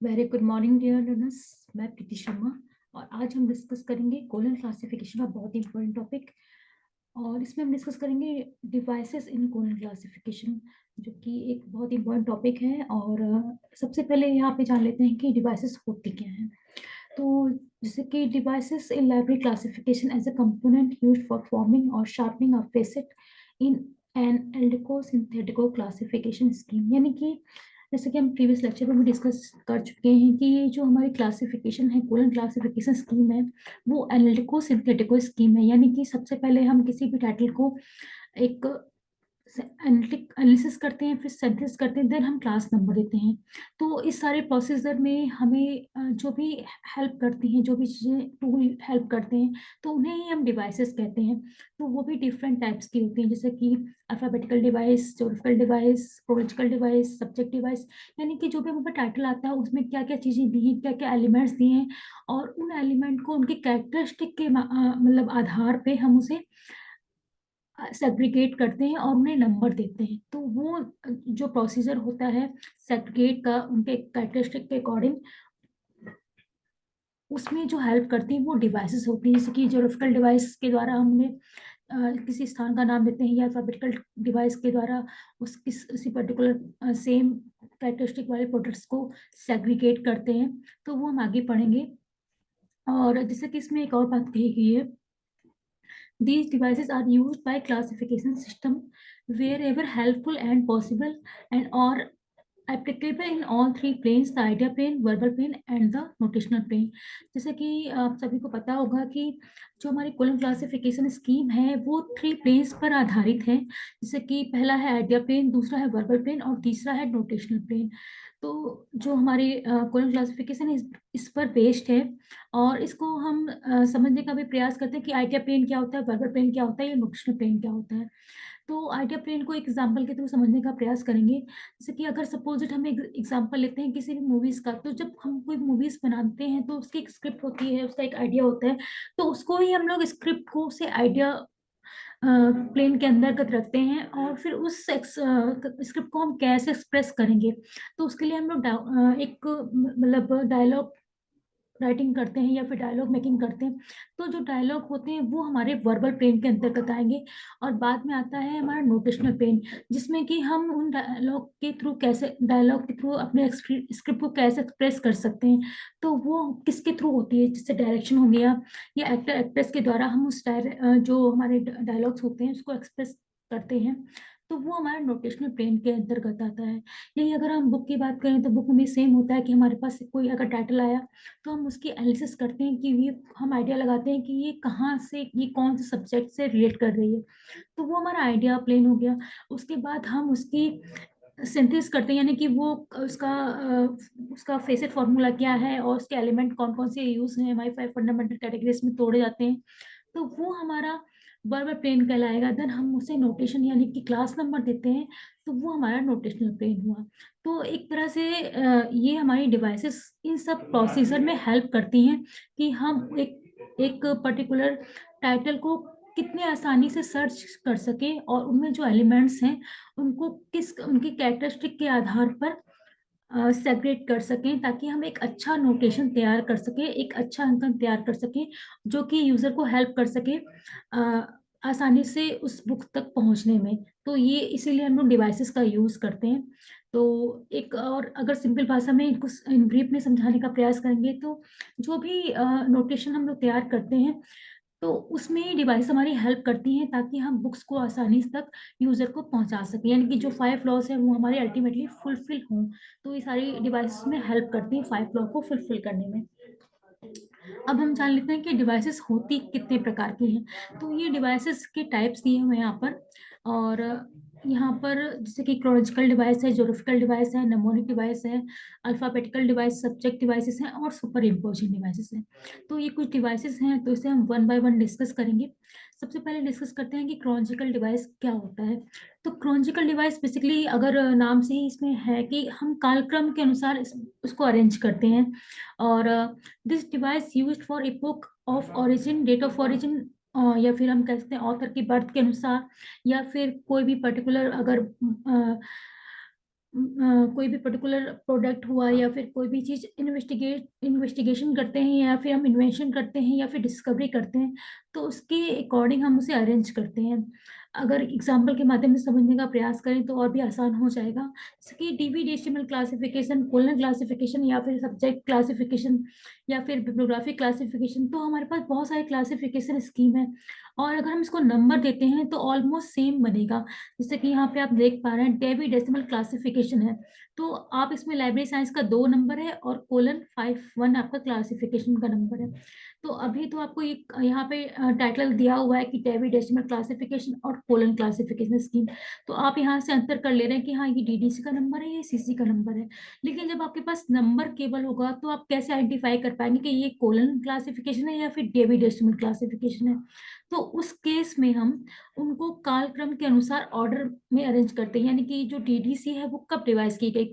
Very good morning dear learners. मैं प्रीति शर्मा और आज हम डिस्कस करेंगे कोलन क्लासिफिकेशन का बहुत ही इंपॉर्टेंट टॉपिक। और इसमें हम डिस्कस करेंगे डिवाइसेस इन कोलन क्लासिफिकेशन, जो कि एक बहुत ही इंपॉर्टेंट टॉपिक है। और सबसे पहले यहाँ पे जान लेते हैं कि डिवाइसेस होती क्या हैं। तो जैसे कि devices in library classification as a component used for forming or sharpening a facet in an analytico synthetic classification scheme, यानी कि जैसे कि हम प्रीवियस लेक्चर में भी डिस्कस कर चुके हैं कि ये जो हमारी क्लासिफिकेशन है, कोलन क्लासिफिकेशन स्कीम है, वो एनालिटिको सिंथेटिको स्कीम है। यानी कि सबसे पहले हम किसी भी टाइटल को एक एनालिसिस करते हैं, फिर सिंथेसिस करते हैं, देन हम क्लास नंबर देते हैं। तो इस सारे प्रोसीजर में हमें जो भी हेल्प करती हैं, जो भी चीज़ें टूल हेल्प करते हैं, तो उन्हें ही हम डिवाइसेस कहते हैं। तो वो भी डिफरेंट टाइप्स की होती हैं, जैसे कि alphabetical device, geographical device, chronological device, subject device. यानी कि जो भी हमारे टाइटल आता है उसमें क्या क्या चीज़ें दी हैं, क्या क्या एलिमेंट्स दिए हैं, और उन एलिमेंट को उनके कैरेक्टरिस्टिक के मतलब आधार पे हम उसे सेग्रीगेट करते हैं और उन्हें नंबर देते हैं। तो वो जो प्रोसीजर होता है सेग्रीगेट का उनके कैरेक्टरिस्टिक के अकॉर्डिंग, उसमें जो हेल्प करती हैं वो डिवाइसेस होती हैं। जैसे कि ज्योग्राफिकल डिवाइस के द्वारा हमने किसी स्थान का नाम देते हैं, या अल्फाबेटिकल डिवाइस के द्वारा उसी पर्टिकुलर सेम कैरेक्टरिस्टिक वाले प्रोडक्ट्स को सेग्रीगेट करते हैं। तो वो हम आगे पढ़ेंगे। और जैसे कि इसमें एक और बात कही गई है, these devices are used by classification system wherever helpful and possible, and are applicable in all three planes: the idea plane, verbal plane and the notational plane। जैसे कि आप सभी को पता होगा कि जो हमारी कोलम क्लासिफिकेशन स्कीम है वो थ्री प्लेन्स पर आधारित है। जैसे कि पहला है आइडिया प्लेन, दूसरा है वर्बल प्लेन और तीसरा है नोटेशनल प्लेन। तो जो हमारी कोलम क्लासिफिकेशन इस पर बेस्ड है। और इसको हम समझने का भी प्रयास करते हैं कि आइडिया प्लेन क्या होता है, वर्बल प्लेन क्या होता है, या नोटेशनल प्लेन क्या होता है। तो आइडिया प्लेन को एक एग्जांपल के थ्रू समझने का प्रयास करेंगे। जैसे कि अगर सपोज इट हम एक एग्जांपल लेते हैं किसी भी मूवीज का, तो जब हम कोई मूवीज बनाते हैं तो उसकी एक स्क्रिप्ट होती है, उसका एक आइडिया होता है। तो उसको ही हम लोग स्क्रिप्ट को से आइडिया प्लेन के अंतर्गत रखते हैं, और फिर उस स्क्रिप्ट को हम कैसे एक्सप्रेस करेंगे। तो उसके लिए हम लोग एक मतलब डायलॉग राइटिंग करते हैं या फिर डायलॉग मेकिंग करते हैं। तो जो डायलॉग होते हैं वो हमारे वर्बल प्लेन के अंतर्गत आएंगे। और बाद में आता है हमारा नोटेशनल प्लेन, जिसमें कि हम उन डायलॉग के थ्रू कैसे डायलॉग के थ्रू अपने स्क्रिप्ट को कैसे एक्सप्रेस कर सकते हैं। तो वो किसके थ्रू होती है, जैसे डायरेक्शन हो गया, या एक्टर एक्ट्रेस के द्वारा हम जो हमारे डायलॉग्स होते हैं उसको एक्सप्रेस करते हैं। तो वो हमारा नोटेशनल प्लेन के अंतर्गत आता है। यही अगर हम बुक की बात करें तो बुक में सेम होता है कि हमारे पास कोई अगर टाइटल आया तो हम उसकी एनालिसिस करते हैं कि ये हम आइडिया लगाते हैं कि ये कहाँ से, ये कौन से सब्जेक्ट से रिलेट कर रही है। तो वो हमारा आइडिया प्लेन हो गया। उसके बाद हम उसकी सिंथेसिस करते हैं, यानी कि वो उसका फेसेट फॉर्मूला क्या है और उसके एलिमेंट कौन कौन से यूज हैं, हमारी 5 फंडामेंटल कैटेगरीज में तोड़े जाते हैं। तो वो हमारा वर्बल प्लेन कहलाएगा। देन हम उसे नोटेशन यानी कि क्लास नंबर देते हैं। तो वो हमारा नोटेशनल प्लेन हुआ। तो एक तरह से ये हमारी डिवाइसेस इन सब प्रोसीजर में हेल्प करती हैं कि हम एक पर्टिकुलर टाइटल को कितने आसानी से सर्च कर सके, और उनमें जो एलिमेंट्स हैं उनको उनकी कैरेक्टरिस्टिक के आधार पर सेग्रेट कर सकें, ताकि हम एक अच्छा नोटेशन तैयार कर सकें, एक अच्छा अंकन तैयार कर सकें, जो कि यूजर को हेल्प कर सके आसानी से उस बुक तक पहुंचने में। तो ये इसीलिए हम लोग डिवाइसेस का यूज करते हैं। तो एक और अगर सिंपल भाषा में कुछ इन ब्रीफ में समझाने का प्रयास करेंगे, तो जो भी नोटेशन हम लोग तैयार करते हैं तो उसमें डिवाइस हमारी हेल्प करती हैं, ताकि हम बुक्स को आसानी तक यूजर को पहुंचा सकें, यानी कि जो 5 लॉस है वो हमारे अल्टीमेटली फुलफिल हों। तो ये सारी डिवाइसेस में हेल्प करती हैं 5 लॉ को फुलफिल करने में। अब हम जान लेते हैं कि डिवाइसेस होती कितने प्रकार की हैं। तो ये डिवाइसेस के टाइप्स दिए हुए हैं यहाँ पर। और यहाँ पर जैसे कि क्रोनोलॉजिकल डिवाइस है, ज्योग्राफिकल डिवाइस है, नेमोनिक डिवाइस है, अल्फाबेटिकल डिवाइस, सब्जेक्ट डिवाइसेस हैं, और सुपर इम्पोजिंग डिवाइसेस हैं। तो ये कुछ डिवाइसेस हैं, तो इसे हम वन बाय वन डिस्कस करेंगे। सबसे पहले डिस्कस करते हैं कि क्रोनोलॉजिकल डिवाइस क्या होता है। तो क्रोनोलॉजिकल डिवाइस बेसिकली, अगर नाम से ही इसमें है कि हम कालक्रम के अनुसार उसको अरेंज करते हैं। और this device used for epoch of origin, date of origin, या फिर हम कह सकते हैं ऑथर की बर्थ के अनुसार, या फिर कोई भी पर्टिकुलर अगर कोई भी पर्टिकुलर प्रोडक्ट हुआ या फिर कोई भी चीज इन्वेस्टिगेशन करते हैं या फिर हम इन्वेंशन करते हैं या फिर डिस्कवरी करते हैं, तो उसके अकॉर्डिंग हम उसे अरेंज करते हैं। अगर एग्जाम्पल के माध्यम से समझने का प्रयास करें तो और भी आसान हो जाएगा, जैसे कि Dewey decimal classification, colon classification या फिर सब्जेक्ट क्लासिफिकेशन या फिर बिब्लियोग्राफिक क्लासिफिकेशन, तो हमारे पास बहुत सारे क्लासिफिकेशन स्कीम है। और अगर हम इसको नंबर देते हैं तो ऑलमोस्ट सेम बनेगा। जैसे कि यहाँ पे आप देख पा रहे हैं डेवी डेसिमल क्लासिफिकेशन है, तो आप इसमें लाइब्रेरी साइंस का 2 नंबर है और कोलन 5 1 आपका क्लासिफिकेशन का नंबर है। तो अभी तो आपको ये यहाँ पे टाइटल दिया हुआ है कि डेवी डेसिमल क्लासिफिकेशन और कोलन क्लासिफिकेशन स्कीम, तो आप यहाँ से अंतर कर ले रहे हैं कि हाँ ये डीडीसी का नंबर है, ये सीसी का नंबर है। लेकिन जब आपके पास नंबर केवल होगा तो आप कैसे आइडेंटिफाई कर पाएंगे कि ये कोलन क्लासिफिकेशन है या फिर डेवी डेसिमल क्लासिफिकेशन है। तो उस केस में हम उनको कालक्रम के अनुसार ऑर्डर में अरेंज करते हैं, यानी कि जो डीडीसी है वो कब डिवाइस की गई,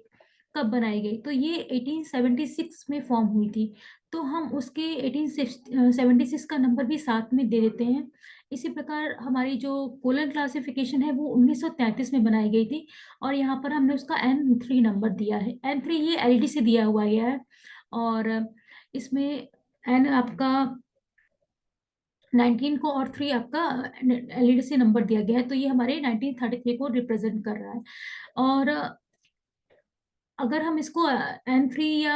कब बनाई गई, तो ये 1876 में फॉर्म हुई थी, तो हम उसके 1876 का नंबर भी साथ में दे देते हैं। इसी प्रकार हमारी जो कोलन क्लासिफिकेशन है वो 1933 में बनाई गई थी, और यहाँ पर हमने उसका N3 नंबर दिया है। N3 ये एलडी से दिया हुआ गया है, और इसमें एन आपका 19 को और 3 आपका एलईडी से नंबर दिया गया है, तो ये हमारे 1933 को रिप्रेजेंट कर रहा है। और अगर हम इसको N3 या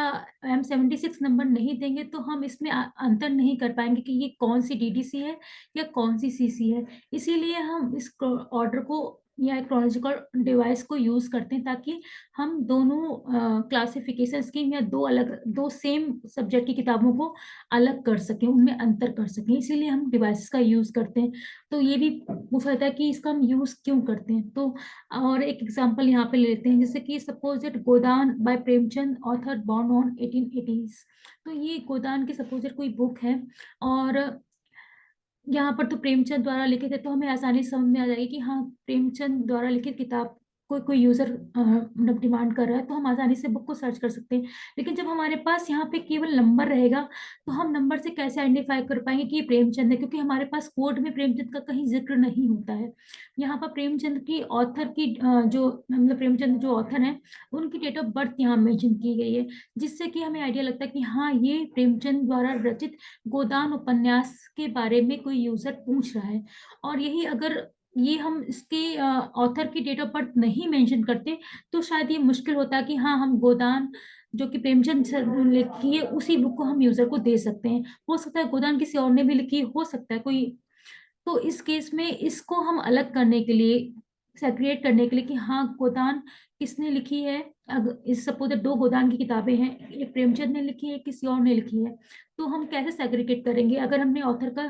M76 नंबर नहीं देंगे तो हम इसमें अंतर नहीं कर पाएंगे कि ये कौन सी डीडीसी है या कौन सी सीसी है। इसीलिए हम इस ऑर्डर को या क्रोनोलॉजिकल डिवाइस को यूज करते हैं, ताकि हम दोनों क्लासिफिकेशन स्कीम या दो सेम सब्जेक्ट की किताबों को अलग कर सकें, उनमें अंतर कर सकें, इसीलिए हम डिवाइसेस का यूज करते हैं। तो ये भी पूछा जाता है कि इसका हम यूज क्यों करते हैं। तो और एक एग्जांपल यहाँ पे लेते हैं, जैसे कि suppose that Godan by Premchand, author born on 1880s। तो ये गोदान की सपोज दैट कोई बुक है, और यहाँ पर तो प्रेमचंद द्वारा लिखित है, तो हमें आसानी से समझ में आ जाएगी कि हाँ प्रेमचंद द्वारा लिखित किताब कोई यूजर मतलब डिमांड कर रहा है, तो हम आसानी से बुक को सर्च कर सकते हैं। लेकिन जब हमारे पास यहाँ पे केवल नंबर रहेगा तो हम नंबर से कैसे आइडेंटिफाई कर पाएंगे कि ये प्रेमचंद है, क्योंकि हमारे पास कोड में प्रेमचंद का कहीं जिक्र नहीं होता है। यहाँ पर प्रेमचंद की ऑथर की जो मतलब प्रेमचंद जो ऑथर है उनकी डेट ऑफ बर्थ यहाँ मेंशन की गई है, जिससे कि हमें आइडिया लगता है कि हाँ ये प्रेमचंद द्वारा रचित गोदान उपन्यास के बारे में कोई यूजर पूछ रहा है। और यही अगर ये हम इसके ऑथर की डेट ऑफ बर्थ नहीं मेंशन करते तो शायद ये मुश्किल होता कि हाँ हम गोदान जो कि प्रेमचंद सर ने लिखी है उसी बुक को हम यूजर को दे सकते हैं। हो सकता है गोदान किसी और ने भी लिखी हो सकता है कोई। तो इस केस में इसको हम अलग करने के लिए, सेपरेट करने के लिए कि हाँ गोदान किसने लिखी है, अगर इस सपोज 2 गोदान की किताबें हैं, एक प्रेमचंद ने लिखी है किसी और ने लिखी है, तो हम कैसे सेग्रीगेट करेंगे अगर हमने ऑथर का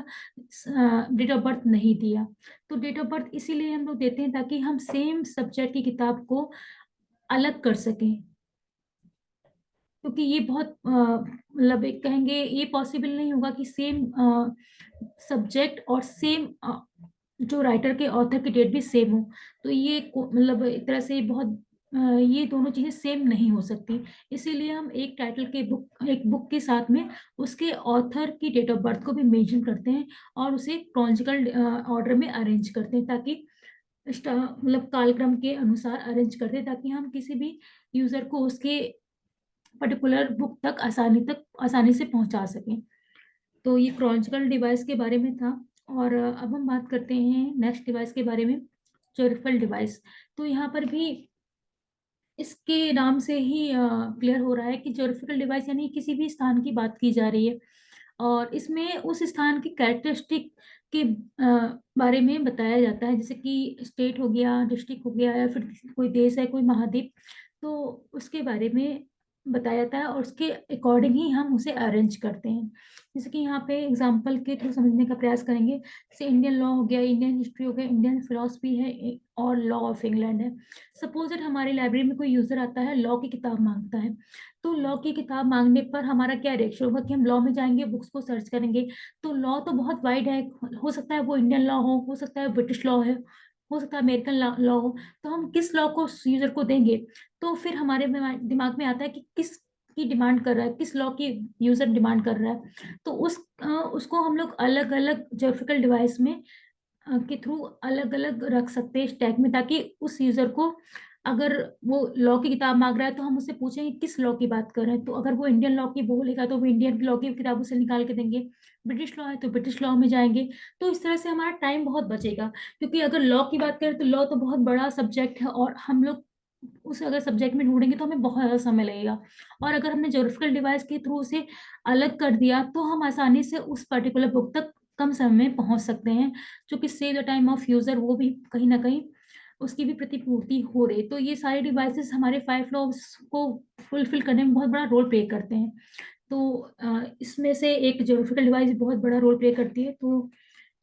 डेट ऑफ बर्थ नहीं दिया। तो डेट ऑफ बर्थ इसीलिए हम लोग देते हैं ताकि हम सेम सब्जेक्ट की किताब को अलग कर सकें, क्योंकि ये बहुत मतलब एक कहेंगे ये पॉसिबल नहीं होगा कि सेम सब्जेक्ट और सेम जो राइटर के ऑथर की डेट भी सेम हो। तो ये मतलब एक तरह से बहुत ये दोनों चीजें सेम नहीं हो सकती। इसीलिए हम एक टाइटल के एक बुक के साथ में उसके ऑथर की डेट ऑफ बर्थ को भी मेंशन करते हैं और उसे क्रोनोलॉजिकल ऑर्डर में अरेंज करते हैं, ताकि मतलब कालक्रम के अनुसार अरेंज करते हैं, ताकि हम किसी भी यूजर को उसके पर्टिकुलर बुक तक आसानी से पहुंचा सकें। तो ये क्रोनोलॉजिकल डिवाइस के बारे में था। और अब हम बात करते हैं नेक्स्ट डिवाइस के बारे में, ज्योग्राफिकल डिवाइस। तो यहाँ पर भी इसके नाम से ही क्लियर हो रहा है कि ज्योग्राफिकल डिवाइस यानी किसी भी स्थान की बात की जा रही है, और इसमें उस स्थान की कैरेक्टरिस्टिक के बारे में बताया जाता है, जैसे कि स्टेट हो गया, डिस्ट्रिक्ट हो गया, या फिर कोई देश है, कोई महाद्वीप, तो उसके बारे में बताया जाता है और उसके अकॉर्डिंग ही हम उसे अरेंज करते हैं। जैसे कि यहाँ पे एग्जाम्पल के थ्रू समझने का प्रयास करेंगे, जैसे इंडियन लॉ हो गया, इंडियन हिस्ट्री हो गया, इंडियन फिलोसफी है, और लॉ ऑफ इंग्लैंड है। सपोज दैट हमारी लाइब्रेरी में कोई यूजर आता है, लॉ की किताब मांगता है, तो लॉ की किताब मांगने पर हमारा क्या रिएक्शन होगा कि हम लॉ में जाएंगे, बुक्स को सर्च करेंगे। तो लॉ तो बहुत वाइड है, हो सकता है वो इंडियन लॉ हो सकता है ब्रिटिश लॉ है, हो सकता है अमेरिकन लॉ हो, तो हम किस लॉ को यूजर को देंगे। तो फिर हमारे दिमाग में आता है कि किस की डिमांड कर रहा है, किस लॉ की यूजर डिमांड कर रहा है। तो उसको हम लोग अलग अलग ज्योग्राफिकल डिवाइस में के थ्रू अलग अलग रख सकते हैं इस टैग में, ताकि उस यूजर को अगर वो लॉ की किताब मांग रहा है तो हम उससे पूछेंगे किस लॉ की बात कर रहे हैं, तो अगर वो इंडियन लॉ की बोलेगा तो वो इंडियन लॉ की किताबों से निकाल के देंगे, ब्रिटिश लॉ है तो ब्रिटिश लॉ में जाएंगे। तो इस तरह से हमारा टाइम बहुत बचेगा, क्योंकि अगर लॉ की बात करें तो लॉ तो बहुत बड़ा सब्जेक्ट है, और हम लोग उस अगर सब्जेक्ट में ढूंढेंगे तो हमें बहुत ज़्यादा समय लगेगा। और अगर हमने ज्योग्राफिकल डिवाइस के थ्रू उसे अलग कर दिया तो हम आसानी से उस पर्टिकुलर बुक तक कम समय में पहुंच सकते हैं, जो कि save the time of user, वो भी कहीं ना कहीं उसकी भी प्रतिपूर्ति हो रही। तो ये सारे डिवाइसेस हमारे 5 लॉज को फुलफिल करने में बहुत बड़ा रोल प्ले करते हैं। तो इसमें से एक ज्योग्राफिकल डिवाइस बहुत बड़ा रोल प्ले करती है। तो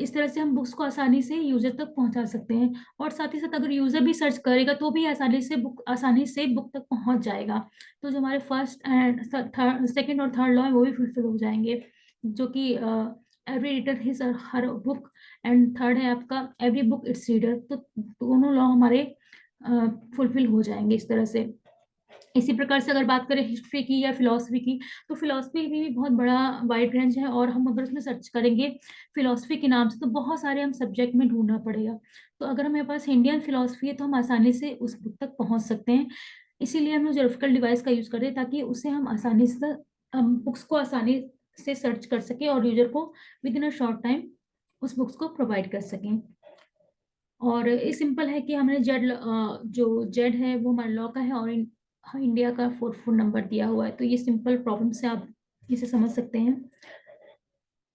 इस तरह से हम बुक्स को आसानी से यूजर तक पहुंचा सकते हैं, और साथ ही साथ अगर यूजर भी सर्च करेगा तो भी आसानी से बुक तक पहुंच जाएगा। तो जो हमारे फर्स्ट एंड सेकंड और थर्ड लॉ है वो भी फुलफिल हो जाएंगे, जो कि every reader his her book, and third है आपका एवरी बुक इट्स रीडर। तो दोनों लॉ हमारे फुलफिल हो जाएंगे इस तरह से। इसी प्रकार से अगर बात करें हिस्ट्री की या फिलोसफी की, तो फिलोसफी भी बहुत बड़ा वाइड रेंज है, और हम अगर उसमें सर्च करेंगे फिलोसफी के नाम से तो बहुत सारे हम सब्जेक्ट में ढूंढना पड़ेगा। तो अगर हमारे पास इंडियन फिलोसफी है तो हम आसानी से उस बुक तक पहुंच सकते हैं। इसीलिए हम ज्योग्राफिकल डिवाइस का यूज करते हैं, ताकि उसे हम आसानी से हम बुक्स को आसानी से सर्च कर सकें और यूजर को with in a short time उस बुक्स को प्रोवाइड कर सकें। और ये सिंपल है कि हमने जो जेड है वो हमारे लॉ का है, और इंडिया का 4 नंबर दिया हुआ है। तो ये सिंपल प्रॉब्लम से आप इसे समझ सकते हैं।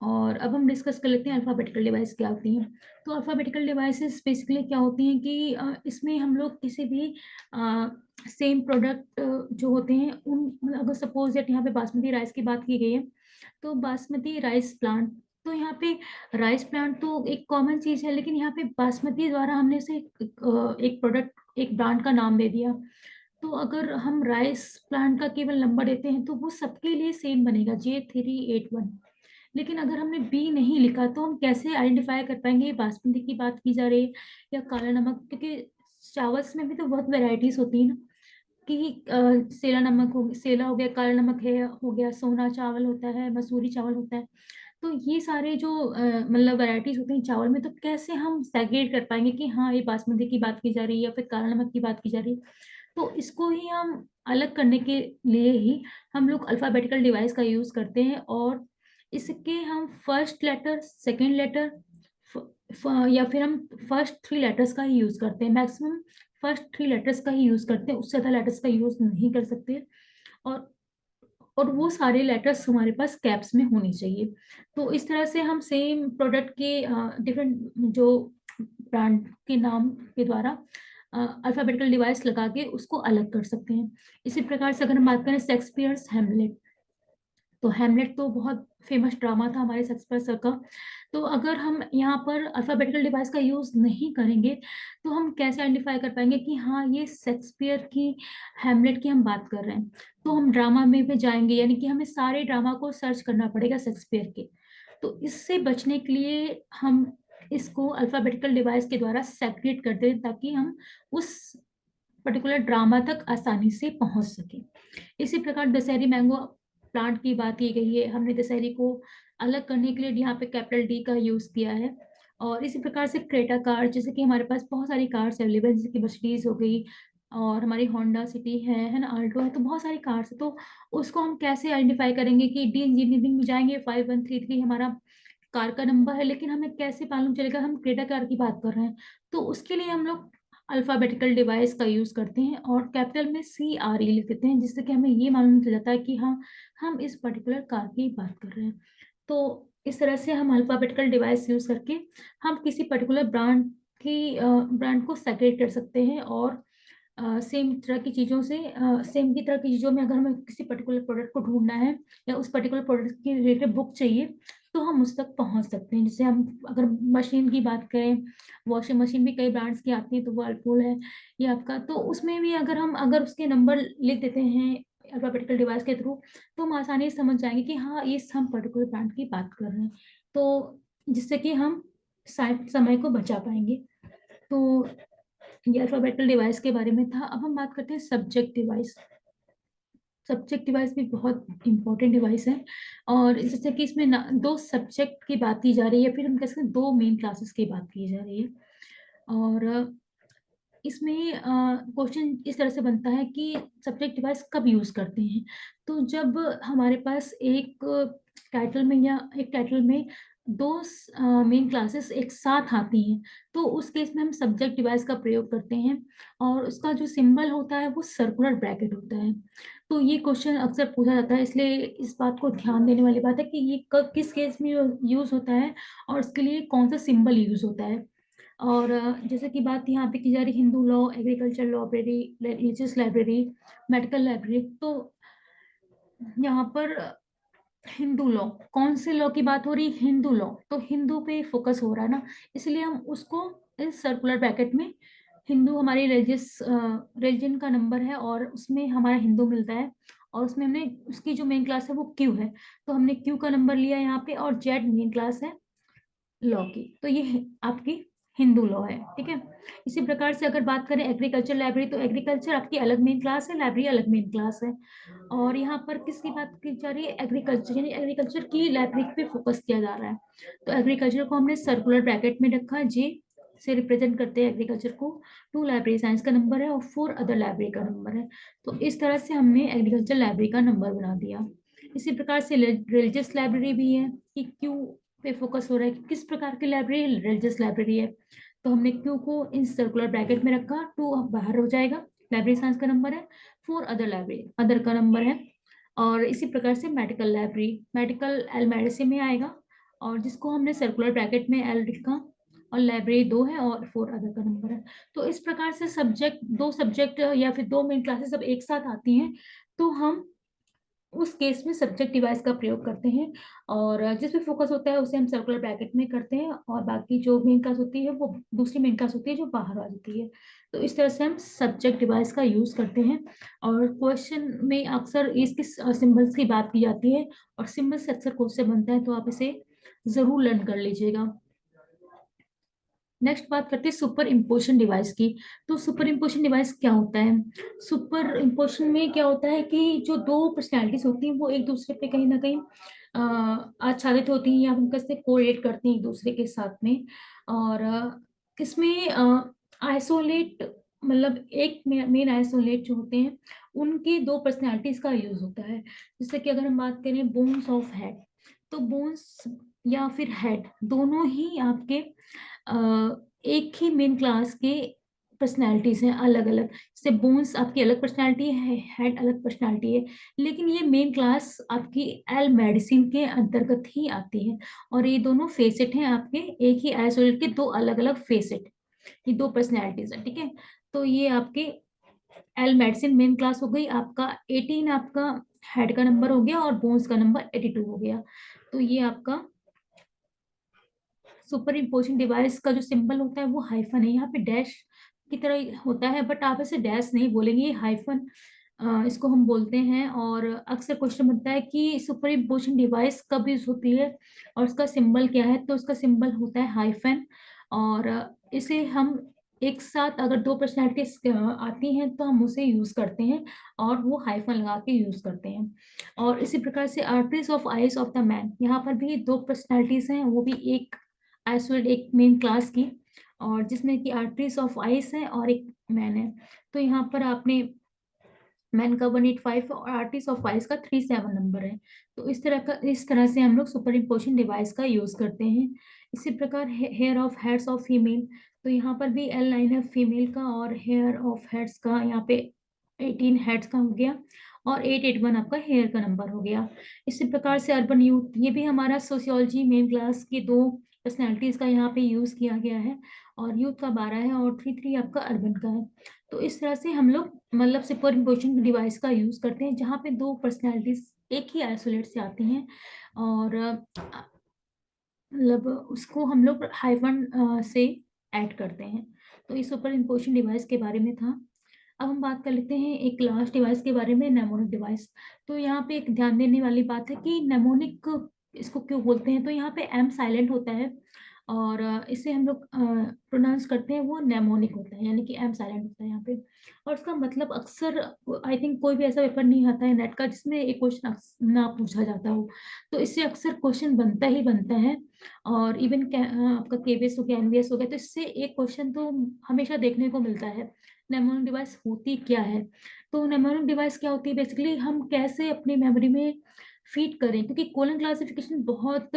और अब हम डिस्कस कर लेते हैं अल्फाबेटिकल डिवाइस क्या होती हैं। तो अल्फाबेटिकल डिवाइसेस बेसिकली क्या होती हैं कि इसमें हम लोग किसी भी सेम प्रोडक्ट जो होते हैं उन, मतलब अगर सपोज दैट यहाँ पे बासमती राइस की बात की गई है, तो बासमती राइस प्लांट, तो यहाँ पे राइस प्लांट तो एक कॉमन चीज है, लेकिन यहाँ पे बासमती द्वारा हमने इसे एक प्रोडक्ट, एक ब्रांड का नाम दे दिया। तो अगर हम राइस प्लांट का केवल नंबर देते हैं तो वो सबके लिए सेम बनेगा J381। लेकिन अगर हमने बी नहीं लिखा तो हम कैसे आइडेंटिफाई कर पाएंगे ये बासमती की बात की जा रही है या काला नमक, क्योंकि चावल्स में भी तो बहुत वेराइटीज होती है ना, कि सेला नमक हो, सेला हो गया, काला नमक है हो गया, सोना चावल होता है, मसूरी चावल होता है। तो ये सारे जो मतलब वैरायटीज होते हैं चावल में, तो कैसे हम सेग्रेट कर पाएंगे कि हाँ ये बासमती की बात की जा रही है या फिर काला नमक की बात की जा रही है। तो इसको ही हम अलग करने के लिए ही हम लोग अल्फाबेटिकल डिवाइस का यूज करते हैं, और इसके हम फर्स्ट लेटर, सेकंड लेटर, या फिर हम फर्स्ट 3 लेटर्स का ही यूज करते हैं। मैक्सिमम फर्स्ट 3 लेटर्स का ही यूज करते हैं, उससे ज्यादा लेटर्स का यूज नहीं कर सकते। और और वो सारे लेटर्स हमारे पास कैप्स में होनी चाहिए। तो इस तरह से हम सेम प्रोडक्ट के डिफरेंट जो ब्रांड के नाम के द्वारा अल्फाबेटिकल डिवाइस लगा के उसको अलग कर सकते हैं। इसी प्रकार से अगर हम बात करें शेक्सपियर्स हेमलेट, तो हेमलेट तो बहुत फेमस ड्रामा था हमारे शेक्सपियर सर का। तो अगर हम यहाँ पर अल्फाबेटिकल डिवाइस का यूज नहीं करेंगे तो हम कैसे आइडेंटिफाई कर पाएंगे कि हाँ ये शेक्सपियर की हेमलेट की हम बात कर रहे हैं। तो हम ड्रामा में भी जाएंगे, यानी कि हमें सारे ड्रामा को सर्च करना पड़ेगा शेक्सपियर के। तो इससे बचने के लिए हम इसको अल्फाबेटिकल डिवाइस के द्वारा सेपरेट करते हैं, ताकि हम उस पर्टिकुलर ड्रामा तक आसानी से पहुंच सके। इसी प्रकार दशहरी मैंगो प्लांट की बात की गई है, हमने दशहरी को अलग करने के लिए यहाँ पे कैपिटल डी का यूज किया है। और इसी प्रकार से क्रेटा कार, जैसे कि हमारे पास बहुत सारी कार्स अवेलेबल है, जैसे कि मर्सिडीज हो गई, और हमारी होंडा सिटी है ना, आल्टो है, तो बहुत सारी कार्स है। तो उसको हम कैसे आइडेंटिफाई करेंगे कि डी इंजीनियरिंग में जाएंगे 5133 हमारा कार का नंबर है, लेकिन हमें कैसे मालूम चलेगा हम क्रेटा कार की बात कर रहे हैं। तो उसके लिए हम लोग अल्फाबेटिकल डिवाइस का यूज करते हैं और कैपिटल में CRE लिख देते हैं, जिससे कि हमें ये मालूम चल जाता है कि हाँ हम इस पर्टिकुलर कार की बात कर रहे हैं। तो इस तरह से हम अल्फाबेटिकल डिवाइस यूज करके हम किसी पर्टिकुलर ब्रांड को सेपरेट कर सकते हैं, और सेम तरह की चीज़ों से सेम की तरह की चीज़ों में अगर हमें किसी पर्टिकुलर प्रोडक्ट को ढूंढना है या उस पर्टिकुलर प्रोडक्ट की रिलेटेड बुक चाहिए तो हम उस तक पहुंच सकते हैं। जैसे हम अगर मशीन की बात करें, वॉशिंग मशीन भी कई ब्रांड्स की आती है, तो वर्लपूल है ये आपका, तो उसमें भी अगर उसके नंबर लिख देते हैं अल्फाबेटिकल डिवाइस के थ्रू, तो हम आसानी से समझ जाएंगे कि हाँ ये हम पर्टिकुलर ब्रांड की बात कर रहे हैं। तो जिससे कि हम शायद समय को बचा पाएंगे। तो ये अल्फाबेटिकल डिवाइस के बारे में था। अब हम बात करते हैं सब्जेक्ट डिवाइस। सब्जेक्ट डिवाइस भी बहुत इंपॉर्टेंट डिवाइस है, और जैसे कि इसमें दो सब्जेक्ट की बात की जा रही है, फिर हम कह सकते हैं दो मेन क्लासेस की बात की जा रही है। और इसमें क्वेश्चन इस तरह से बनता है कि सब्जेक्ट डिवाइस कब यूज करते हैं। तो जब हमारे पास एक टाइटल में दो मेन क्लासेस एक साथ आती हैं, तो उस केस में हम सब्जेक्ट डिवाइस का प्रयोग करते हैं, और उसका जो सिंबल होता है वो सर्कुलर ब्रैकेट होता है। तो ये क्वेश्चन अक्सर पूछा जाता है, इसलिए इस बात को ध्यान देने वाली बात है कि ये कब किस केस में यूज होता है और उसके लिए कौन सा सिंबल यूज होता है। और जैसे कि बात यहाँ पे की जा रही Hindu law, agriculture library, religious library, medical library, तो यहाँ पर हिंदू लॉ, कौन से लॉ की बात हो रही? हिंदू लॉ, तो हिंदू पे फोकस हो रहा है ना, इसलिए हम उसको इस सर्कुलर ब्रैकेट में, हिंदू हमारी रिलीजन का नंबर है और उसमें हमारा हिंदू मिलता है, और उसमें हमने उसकी जो मेन क्लास है वो क्यू है, तो हमने क्यू का नंबर लिया यहाँ पे, और जेड मेन क्लास है लॉ की, तो ये आपकी हिंदू लॉ है। ठीक है, इसी प्रकार से अगर बात करें एग्रीकल्चर लाइब्रेरी, तो एग्रीकल्चर आपकी अलग मेन क्लास है, लाइब्रेरी अलग मेन क्लास है। और यहाँ पर किसकी बात की जा रही है? एग्रीकल्चर, यानी एग्रीकल्चर की लाइब्रेरी पे फोकस किया जा रहा है। तो एग्रीकल्चर को हमने सर्कुलर ब्रैकेट में रखा है, जे से रिप्रेजेंट करते हैं एग्रीकल्चर को, 2 लाइब्रेरी साइंस का नंबर है और 4 अदर लाइब्रेरी का नंबर है। तो इस तरह से हमने एग्रीकल्चर लाइब्रेरी का नंबर बना दिया। इसी प्रकार से रिलीजियस लाइब्रेरी भी है कि क्यू पे फोकस हो रहा है कि किस प्रकार की लाइब्रेरी रिलीजियस लाइब्रेरी है, तो हमने क्यू को इन सर्कुलर ब्रैकेट में रखा, 2 बाहर हो जाएगा, लाइब्रेरी साइंस का नंबर है, 4 अदर लाइब्रेरी अदर का नंबर है। और इसी प्रकार से medical library, medical L medicine में आएगा, और जिसको हमने सर्कुलर ब्रैकेट में एल लिखा, और लाइब्रेरी 2 है और 4 अदर का नंबर है। तो इस प्रकार से दो सब्जेक्ट या फिर दो मेन क्लासेस जब एक साथ आती हैं, तो हम उस केस में सब्जेक्ट डिवाइस का प्रयोग करते हैं, और जिस पे फोकस होता है उसे हम सर्कुलर ब्रैकेट में करते हैं, और बाकी जो मेन क्लास होती है वो दूसरी मेन क्लास होती है जो बाहर आ जाती है। तो इस तरह से हम सब्जेक्ट डिवाइस का यूज करते हैं। और क्वेश्चन में अक्सर इसके सिंबल्स की बात की जाती है, और सिंबल से अक्सर क्वेश्चन बनता है, तो आप इसे जरूर लर्न कर लीजिएगा। नेक्स्ट बात करते हैं सुपर इम्पोजिशन डिवाइस की। तो सुपर इम्पोजिशन डिवाइस क्या होता है? सुपर इम्पोजिशन में क्या होता है कि जो दो पर्सनैलिटीज होती हैं वो एक दूसरे पे कहीं ना कहीं आच्छादित होती हैं, या उनका से कोरिलेट करती हैं एक दूसरे के साथ में। और इसमें आइसोलेट, मतलब एक मेन आइसोलेट जो होते हैं उनकी दो पर्सनैलिटीज का यूज होता है। जैसे कि अगर हम बात करें बोन्स ऑफ हेड, तो बोन्स या फिर हेड दोनों ही आपके एक ही मेन क्लास के पर्सनैलिटीज हैं, अलग अलग। जैसे बोन्स आपकी अलग पर्सनैलिटी है, हेड अलग पर्सनैलिटी है, लेकिन ये मेन क्लास आपकी एल मेडिसिन के अंतर्गत ही आती है, और ये दोनों फेसेट हैं आपके एक ही आइसोलेट के, दो अलग अलग फेसेट, ये दो पर्सनैलिटीज है। ठीक है, तो ये आपके एल मेडिसिन मेन क्लास हो गई, आपका 18 आपका हेड का नंबर हो गया, और बोन्स का नंबर 82 हो गया। तो ये आपका सुपर इम्पोजिशन डिवाइस का जो सिंबल होता है वो हाइफन है, यहाँ पे डैश की तरह होता है, बट आप इसे डैश नहीं बोलेंगे, ये हाइफन इसको हम बोलते हैं। और अक्सर क्वेश्चन बनता है कि सुपर इम्पोजिशन डिवाइस कब यूज होती है और उसका सिंबल क्या है, तो उसका सिंबल होता है हाइफन। और इसे हम एक साथ अगर दो पर्सनैलिटीज आती हैं तो हम उसे यूज करते हैं, और वो हाइफन लगा के यूज करते हैं। और इसी प्रकार से arteries of eyes of the man, यहाँ पर भी दो पर्सनैलिटीज हैं, वो भी एक आइसोलेट एक मेन क्लास की, और जिसमें कि आर्टरीज ऑफ आइस है और एक मैन है। तो यहाँ पर आपने मैन का 185 और आर्टिस्ट ऑफ आइस का 37 नंबर है। तो इस तरह से हम लोग सुपर इम्पोजिशन डिवाइस का यूज करते हैं। इसी प्रकार hair of heads of female, तो यहाँ पर भी एल लाइन है फीमेल का, और हेयर ऑफ हेड्स का यहाँ पे 18 हेड्स का हो गया, और 881 आपका हेयर का नंबर हो गया। इसी प्रकार से अर्बन यूथ, ये भी हमारा सोशियोलॉजी मेन क्लास की दो पर्सनैलिटीज का यहाँ पे यूज किया गया है, और यूथ का 12 है और 33 आपका अर्बन का है। तो इस तरह से हम लोग मतलब सुपर इम्पोजिशन डिवाइस का यूज करते हैं, जहाँ पे दो पर्सनैलिटीज एक ही आइसोलेट से आती हैं, और मतलब उसको हम लोग हाइफन से ऐड करते हैं। तो इस सुपर इम्पोजिशन डिवाइस के बारे में था। अब हम बात कर लेते हैं एक लास्ट डिवाइस के बारे में, नेमोनिक डिवाइस। तो यहाँ पे एक ध्यान देने वाली बात है कि नेमोनिक इसको क्यों बोलते हैं, तो यहाँ पे एम साइलेंट होता है, और इसे हम लोग प्रोनाउंस करते हैं, वो नेमोनिक होता है, यानी कि एम साइलेंट होता है यहाँ पे। और उसका मतलब अक्सर आई थिंक कोई भी ऐसा पेपर नहीं आता है नेट का जिसमें एक क्वेश्चन ना पूछा जाता हो, तो इससे अक्सर क्वेश्चन बनता ही बनता है। और इवन आपका केवीएस हो गया, एनवीएस हो गया, तो इससे एक क्वेश्चन तो हमेशा देखने को मिलता है। नेमोनिक डिवाइस होती क्या है? तो नेमोनिक डिवाइस क्या होती है, बेसिकली हम कैसे अपनी मेमोरी में फीड करें, क्योंकि कोलन क्लासिफिकेशन बहुत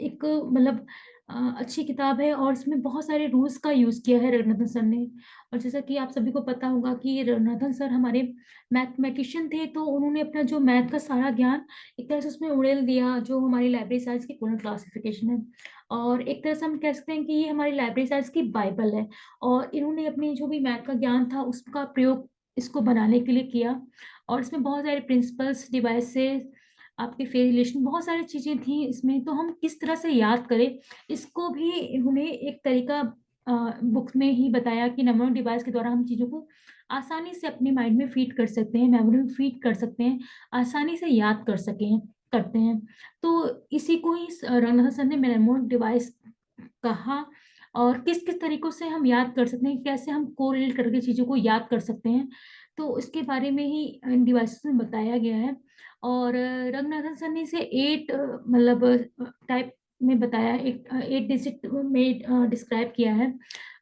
एक मतलब अच्छी किताब है, और इसमें बहुत सारे रूल्स का यूज किया है रघुनाथन सर ने। और जैसा कि आप सभी को पता होगा कि रघुनाथन सर हमारे मैथमेटिशियन थे, तो उन्होंने अपना जो मैथ का सारा ज्ञान एक तरह से उसमें उड़ेल दिया, जो हमारी लाइब्रेरी साइंस की कोलन क्लासिफिकेशन है। और एक तरह से हम कह सकते हैं कि ये हमारी लाइब्रेरी साइंस की बाइबल है। और इन्होंने अपनी जो भी मैथ का ज्ञान था उसका प्रयोग इसको बनाने के लिए किया। और इसमें बहुत सारे प्रिंसिपल्स, डिवाइसेस, आपके फेज रिलेशन, बहुत सारी चीजें थी इसमें। तो हम किस तरह से याद करें, इसको भी इन्होंने एक तरीका बुक में ही बताया कि नेमोनिक डिवाइस के द्वारा हम चीजों को आसानी से अपने माइंड में फीड कर सकते हैं, मेमोरी में फीड कर सकते हैं, आसानी से याद कर सकें, करते हैं। तो इसी को ही रंगनाथ सर ने नेमोनिक डिवाइस कहा। और किस किस तरीकों से हम याद कर सकते हैं, कैसे हम कोरिलेट करके चीजों को याद कर सकते हैं, तो इसके बारे में ही इन डिवाइसेस में बताया गया है। और रंगनाथन सर ने इसे 8 मतलब टाइप में बताया, एक 8 डिजिट में डिस्क्राइब किया है,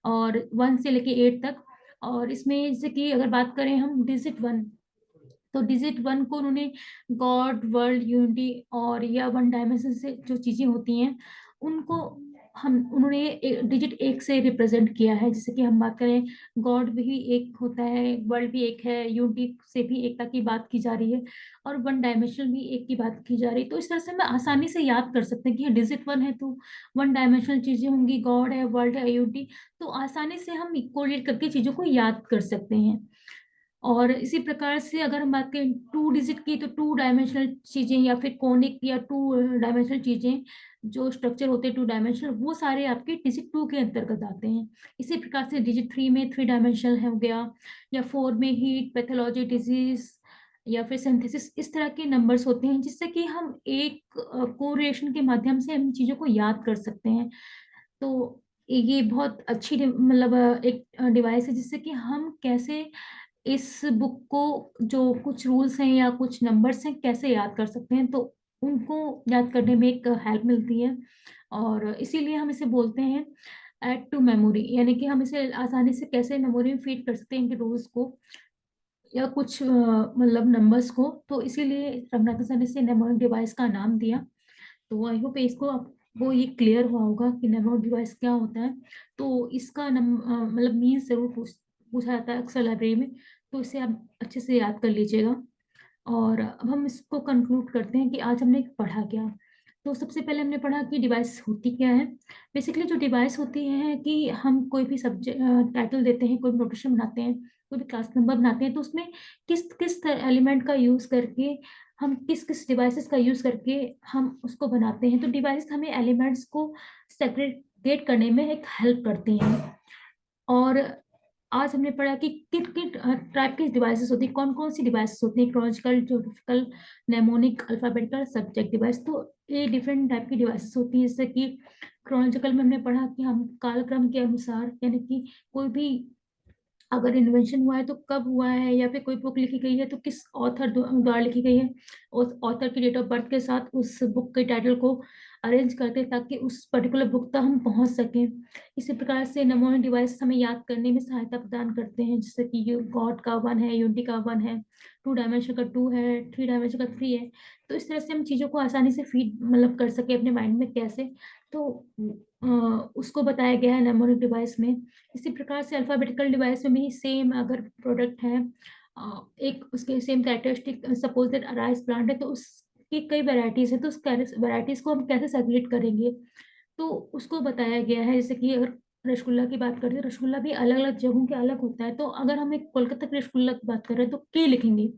और 1 से लेके 8 तक। और इसमें जैसे कि अगर बात करें हम डिजिट 1, तो डिजिट 1 को उन्होंने गॉड, वर्ल्ड, यूनिटी और या वन डायमेंशन से जो चीजें होती हैं उनको हम उन्होंने डिजिट 1 से रिप्रेजेंट किया है। जैसे कि हम बात करें, गॉड भी एक होता है, वर्ल्ड भी एक है, यूनिटी से भी एकता की बात की जा रही है, और वन डायमेंशनल भी एक की बात की जा रही है। तो इस तरह से हम आसानी से याद कर सकते हैं कि डिजिट 1 है तो वन डायमेंशनल चीजें होंगी, गॉड है, वर्ल्ड है, यूनिटी। तो आसानी से हम कोरिलेट करके चीजों को याद कर सकते हैं। और इसी प्रकार से अगर हम बात करें 2 डिजिट की, तो 2 डायमेंशनल चीजें या फिर कोनिक या 2 डायमेंशनल चीजें, जो स्ट्रक्चर होते हैं 2 डायमेंशनल, वो सारे आपके डिजिट 2 के अंतर्गत आते हैं। इसी प्रकार से डिजिट 3 में 3 डायमेंशनल हो गया, या 4 में हीट, पैथोलॉजी, डिजीज, या फिर सिंथेसिस, इस तरह के नंबर्स होते हैं, जिससे कि हम एक कोरिलेशन के माध्यम से इन चीजों को याद कर सकते हैं। तो ये बहुत अच्छी मतलब एक डिवाइस है, जिससे कि हम कैसे इस बुक को, जो कुछ रूल्स हैं या कुछ नंबर्स हैं, कैसे याद कर सकते हैं, तो उनको याद करने में एक हेल्प मिलती है। और इसीलिए हम इसे बोलते हैं ऐड टू मेमोरी, यानी कि हम इसे आसानी से कैसे मेमोरी में फीड कर सकते हैं इनके रूल्स को या कुछ मतलब नंबर्स को। तो इसीलिए रघुनाथ सर ने इसे मेमोरी डिवाइस का नाम दिया। तो आई होप इसको आपको ये क्लियर हुआ होगा कि नेमोनिक डिवाइस क्या होता है। तो इसका मतलब मीन्स जरूर पूछा जाता है अक्सर लाइब्रेरी में, तो इसे आप अच्छे से याद कर लीजिएगा। और अब हम इसको कंक्लूड करते हैं कि आज हमने पढ़ा क्या। तो सबसे पहले हमने पढ़ा कि डिवाइस होती क्या है। बेसिकली जो डिवाइस होती है कि हम कोई भी सब्जेक्ट टाइटल देते हैं, कोई भी नोटेशन बनाते हैं, कोई भी क्लास नंबर बनाते हैं, तो उसमें किस किस एलिमेंट का यूज करके, हम किस किस डिवाइसेस का यूज करके हम उसको बनाते हैं। तो डिवाइस हमें एलिमेंट्स को सेग्रीगेट करने में एक हेल्प करती हैं। और आज हमने पढ़ा कि किन किन टाइप की डिवाइसेस होती है, कौन कौन सी डिवाइसेस होती है, chronological, geographical, mnemonic, alphabetical, subject device. तो ये डिफरेंट टाइप की डिवाइसेस होती है। जैसे कि क्रोनोलॉजिकल में हमने पढ़ा कि हम कालक्रम के अनुसार, यानी कि कोई भी अगर इन्वेंशन हुआ है तो कब हुआ है, या फिर कोई बुक लिखी गई है तो किस ऑथर द्वारा लिखी गई है, उस ऑथर की डेट ऑफ बर्थ के साथ उस बुक के टाइटल को अरेंज करते हैं ताकि उस पर्टिकुलर बुक तक हम पहुंच सकें। इसी प्रकार से नमोनिक डिवाइस हमें याद करने में सहायता प्रदान करते हैं, जैसे कि गॉड का 1 है, यूनिटी का 1 है, 2 डायमेंशन का 2 है, 3 डायमेंशन का 3 है। तो इस तरह से हम चीज़ों को आसानी से फीड मतलब कर सके अपने माइंड में कैसे, तो उसको बताया गया है नेमोनिक डिवाइस में। इसी प्रकार से अल्फाबेटिकल डिवाइस में भी सेम अगर प्रोडक्ट है, एक उसके same characteristic, suppose that rice plant है तो उसकी कई वैरायटीज है, तो उस वैरायटीज को हम कैसे सेग्रीगेट करेंगे, तो उसको बताया गया है। जैसे कि अगर रसगुल्ला की बात करें तो रसगुल्ला भी अलग अलग जगहों के अलग होता है, तो अगर हम एक कोलकाता के रसगुल्ला की बात कर रहे हैं तो के लिखेंगे।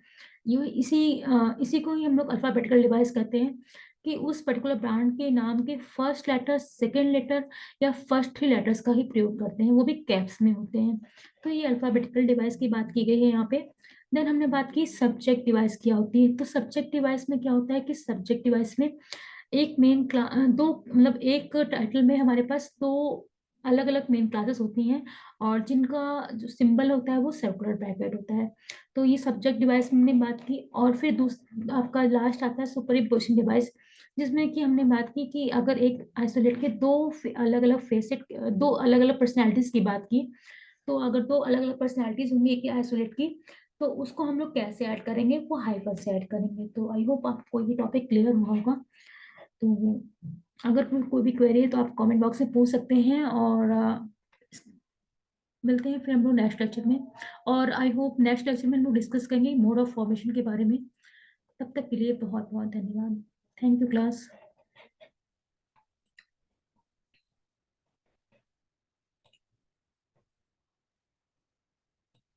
ये इसी को ही हम लोग अल्फाबेटिकल डिवाइस कहते हैं, कि उस पर्टिकुलर ब्रांड के नाम के फर्स्ट लेटर, सेकेंड लेटर या फर्स्ट 3 लेटर्स का ही प्रयोग करते हैं, वो भी कैप्स में होते हैं। तो ये अल्फाबेटिकल डिवाइस की बात की गई है यहाँ पे। देन हमने बात की सब्जेक्ट डिवाइस क्या होती है। तो सब्जेक्ट डिवाइस में क्या होता है कि सब्जेक्ट डिवाइस में एक मेन दो मतलब एक टाइटल में हमारे पास दो अलग अलग मेन क्लासेस होती हैं, और जिनका जो सिंबल होता है वो सर्कुलर ब्रैकेट होता है। तो ये सब्जेक्ट डिवाइस में हमने बात की, और फिर आपका लास्ट आता है सुपरइम्पोजिशन डिवाइस, जिसमें कि हमने बात की कि अगर एक आइसोलेट के दो अलग अलग फेसेट, दो अलग अलग पर्सनैलिटीज की बात की, तो अगर दो अलग अलग पर्सनैलिटीज होंगी एक आइसोलेट की, तो उसको हम लोग कैसे ऐड करेंगे, वो हाइपर से ऐड करेंगे। तो आई होप आपको ये टॉपिक क्लियर हुआ होगा। तो अगर कोई भी क्वेरी है तो आप कमेंट बॉक्स में पूछ सकते हैं, और मिलते हैं फिर हम लोग नेक्स्ट लेक्चर में। और आई होप नेक्स्ट लेक्चर में हम लोग डिस्कस करेंगे मोड ऑफ फॉर्मेशन के बारे में। तब तक के लिए बहुत बहुत धन्यवाद। Thank you class.